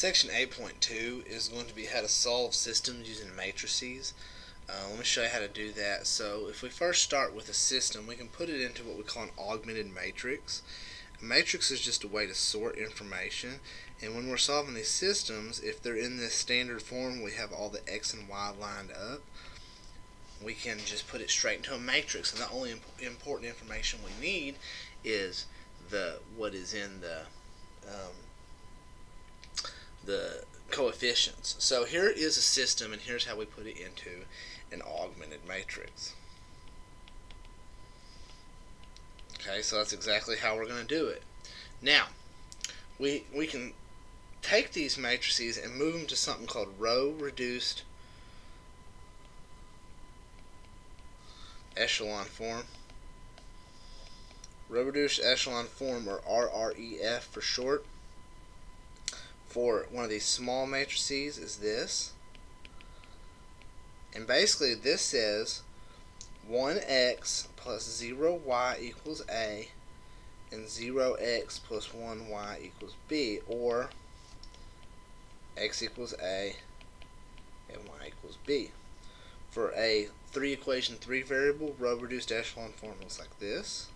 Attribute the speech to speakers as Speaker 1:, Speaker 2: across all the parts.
Speaker 1: Section 8.2 is going to be how to solve systems using matrices. Let me show you how to do that. So if we first start with a system, we can put it into what we call an augmented matrix. A matrix is just a way to sort information, and when we're solving these systems, if they're in this standard form, we have all the x and y lined up, we can just put it straight into a matrix, and the only important information we need is what is in the coefficients. So here is a system, and here's how we put it into an augmented matrix. Okay, so that's exactly how we're going to do it. Now, we can take these matrices and move them to something called row-reduced echelon form. Row-reduced echelon form, or RREF for short, for one of these small matrices is this. And basically this says 1x plus 0y equals A and 0x plus 1y equals B, or x equals A and y equals B. For a 3-equation, 3-variable row-reduced echelon form looks like this.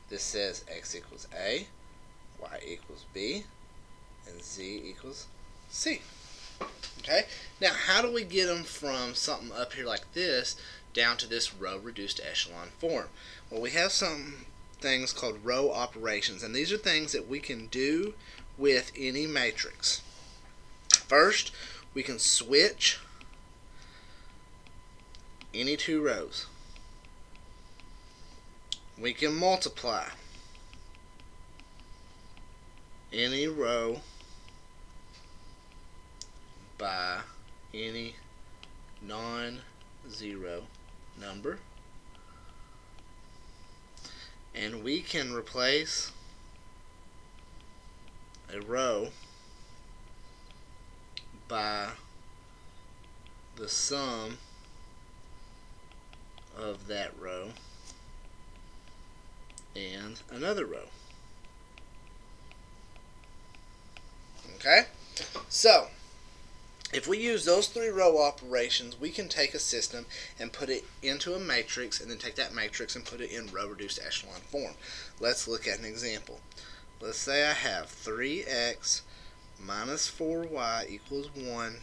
Speaker 1: This says x equals A, y equals B, and z equals C. Okay? Now, how do we get them from something up here like this down to this row-reduced echelon form? Well, we have some things called row operations, and these are things that we can do with any matrix. First, we can switch any two rows. We can multiply any row by any non-zero number, and we can replace a row by the sum of that row and another row. Okay? So, if we use those 3 row operations, we can take a system and put it into a matrix, and then take that matrix and put it in row-reduced echelon form. Let's look at an example. Let's say I have 3x minus 4y equals 1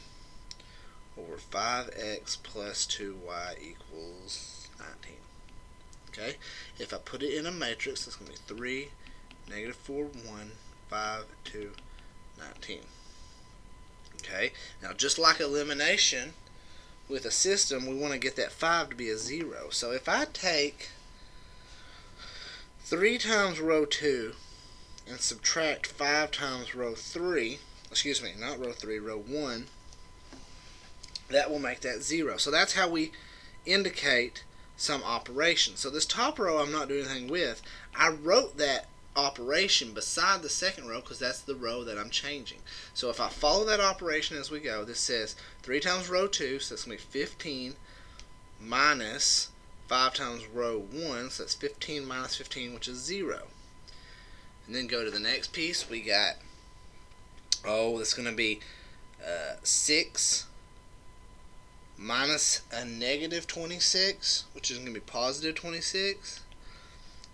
Speaker 1: over 5x plus 2y equals 19. Okay? If I put it in a matrix, it's going to be 3, negative 4, 1, 5, 2, 19. Okay? Now, just like elimination, with a system, we want to get that 5 to be a 0. So if I take 3 times row 2 and subtract 5 times row 3, excuse me, not row 3, row 1, that will make that 0. So that's how we indicate some operation. So this top row I'm not doing anything with. I wrote that operation beside the second row because that's the row that I'm changing. So if I follow that operation as we go, this says 3 times row 2, so that's going to be 15 minus 5 times row 1, so that's 15 minus 15, which is 0. And then go to the next piece. We got, that's going to be 6 minus a negative 26, which is going to be positive 26.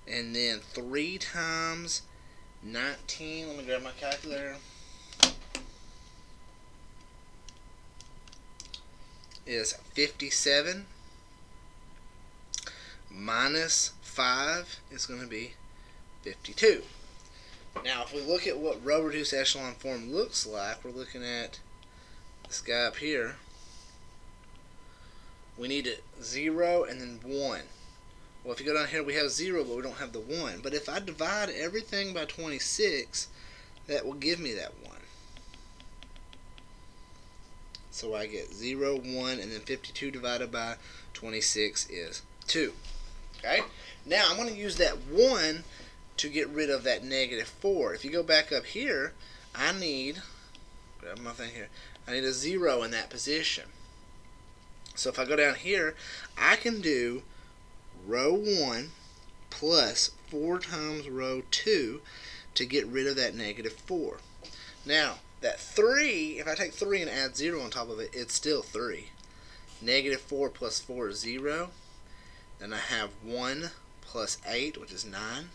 Speaker 1: And then 3 times 19, let me grab my calculator, is 57. Minus 5 is going to be 52. Now, if we look at what row-reduced echelon form looks like, we're looking at this guy up here. We need a 0 and then 1. Well, if you go down here, we have 0, but we don't have the 1. But if I divide everything by 26, that will give me that 1. So I get 0, 1, and then 52 divided by 26 is 2. Okay? Now, I'm going to use that 1 to get rid of that negative 4. If you go back up here, I need, grab my thing here, I need a 0 in that position. So if I go down here, I can do row 1 plus 4 times row 2 to get rid of that negative 4. Now, that 3, if I take 3 and add 0 on top of it, it's still 3. Negative 4 plus 4 is 0. Then I have 1 plus 8, which is 9.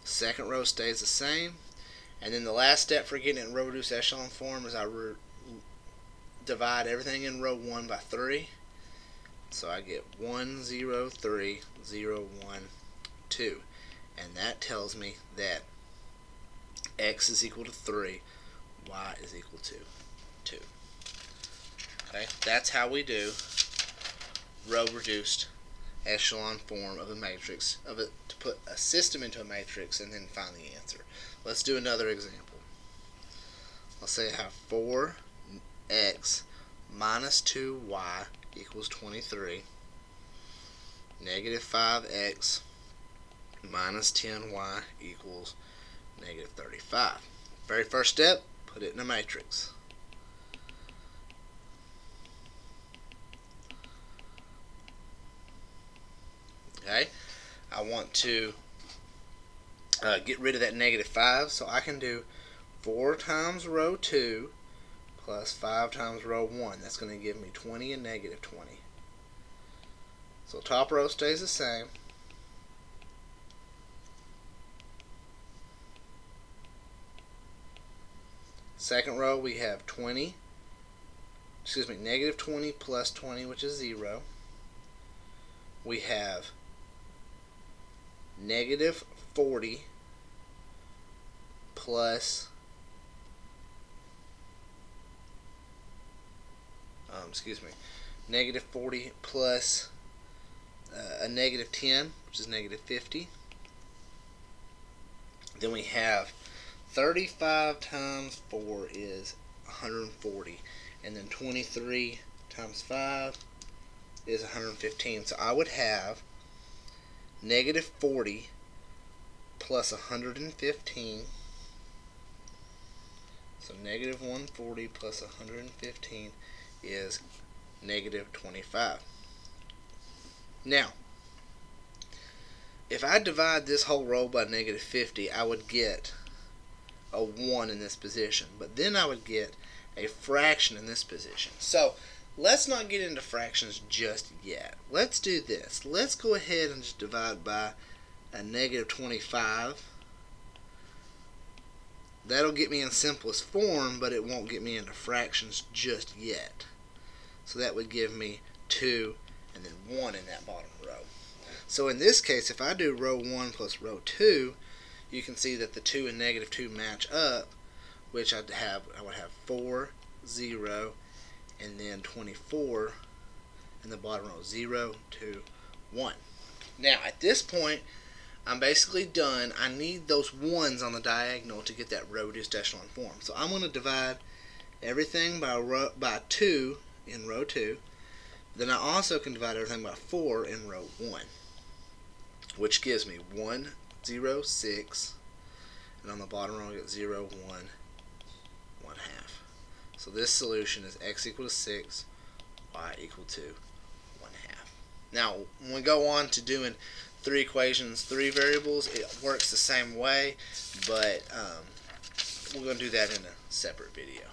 Speaker 1: Second row stays the same. And then the last step for getting it in row reduced echelon form is I divide everything in row 1 by 3. So I get 1, 0, 3, 0, 1, 2. And that tells me that x is equal to 3, y is equal to 2. Okay, that's how we do row reduced echelon form of a matrix, to put a system into a matrix and then find the answer. Let's do another example. Let's say I have 4x minus 2y equals 23. Negative 5x minus 10y equals negative 35. Very first step, put it in a matrix. Okay, I want to get rid of that negative 5, so I can do 4 times row 2 plus 5 times row 1. That's going to give me 20 and negative 20. So top row stays the same. Second row we have negative 20 plus 20, which is 0. We have negative 40 plus negative 40 plus a negative 10, which is negative 50. Then we have 35 times 4 is 140, and then 23 times 5 is 115. So I would have negative 40 plus 115. So negative 140 plus 115 is negative 25. Now, if I divide this whole row by negative 50, I would get a 1 in this position. But then I would get a fraction in this position. So let's not get into fractions just yet. Let's do this. Let's go ahead and just divide by a negative 25. That'll get me in simplest form, but it won't get me into fractions just yet. So that would give me 2 and then 1 in that bottom row. So in this case, if I do row 1 plus row 2, you can see that the 2 and negative 2 match up, which I would have 4, 0, and then 24 in the bottom row. 0, 2, 1. Now at this point, I'm basically done. I need those 1s on the diagonal to get that row reduced echelon form. So I'm going to divide everything by 2 in row 2. Then I also can divide everything by 4 in row 1, which gives me 1, 0, 6, and on the bottom row I get 0, 1, 1 half. So this solution is x equal to 6, y equal to 1 half. Now when we go on to doing 3 equations, 3 variables, it works the same way, but we're going to do that in a separate video.